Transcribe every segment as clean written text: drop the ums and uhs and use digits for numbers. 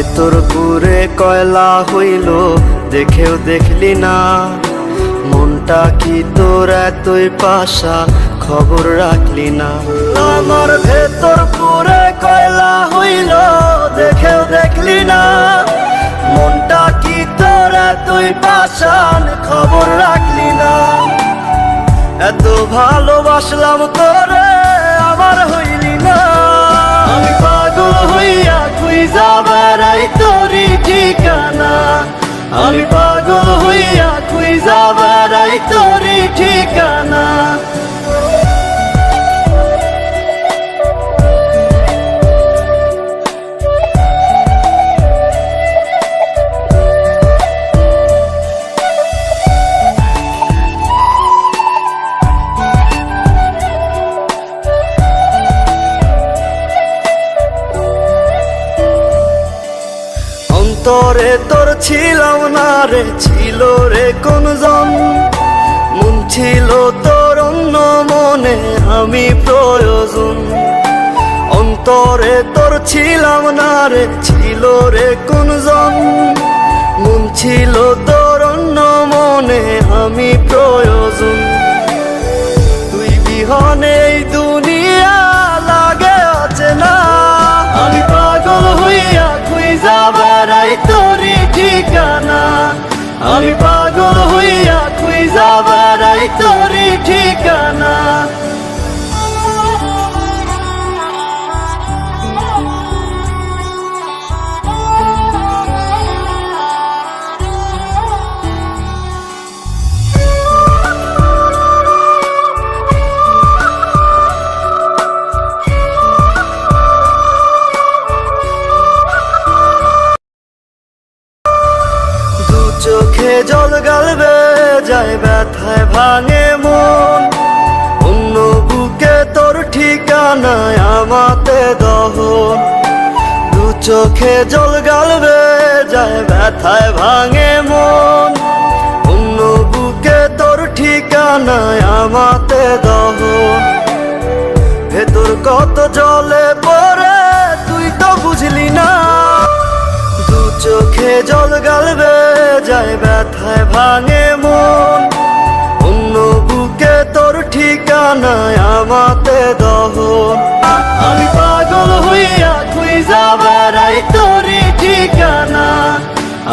ভেতর পুরে কয়লা হইল দেখেও দেখলি না, মনটা কি তোর এতই পাশা খবর রাখলি না। আমার ভেতর পুরে কয়লা হইল দেখেও দেখলি না, মনটা কি তোর এতই পাশান খবর রাখলি না। এত ভালোবাসলাম তোরে আমার হইলি না, আমি পাগল হইয়া খুঁজা বেড়াই তোরই ঠিকানা, আমি পাগল হইয়া খুঁজা বেড়াই তোরই ঠিকানা। অন্তরে তোর ছিলাম না রে, ছিল রে কোনজন, মন ছিল তোর অন্য মনে আমি প্রয়োজন। অন্তরে তোর ছিলাম না রে, ছিল রে কোনজন, মন ছিল তোর অন্য মনে আমি প্রয়োজন। তুই বিহনে এই দুনিয়া লাগে অচেনা, আমি পাগল হইয়া খুঁজা বেড়াই তোরই ঠিকানা, আমি পাগল হইয়া খুঁজা বেড়াই তোরই ঠিকানা। চোখে জল গালবে যায় ব্যথায় ভাঙে মন, অন্য বুকে তোর ঠিকানায় আমাতে দহন। দু চোখে জল গালবে যায় ব্যথায় ভাঙে মন, অন্য বুকে তোর ঠিকানায় আমাতে দহন। ভেতর কত জলে পড়ে তুই তো বুঝলি না, দু চোখে জল গালবে যায় ব্যথায় ভাঙে মন, অন্য বুকে তোর ঠিকানায় আমাতে দহন। আমি পাগল হইয়া খুঁজা বেড়াই তোরই ঠিকানা,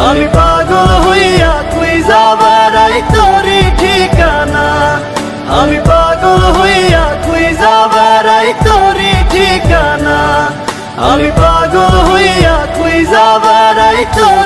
আমি পাগল হইয়া খুঁজা বেড়াই তোরই ঠিকানা, আমি পাগল হইয়া খুঁজা বেড়াই তোরই ঠিকানা, আমি পাগল হইয়া খুঁজা বেড়াই তোর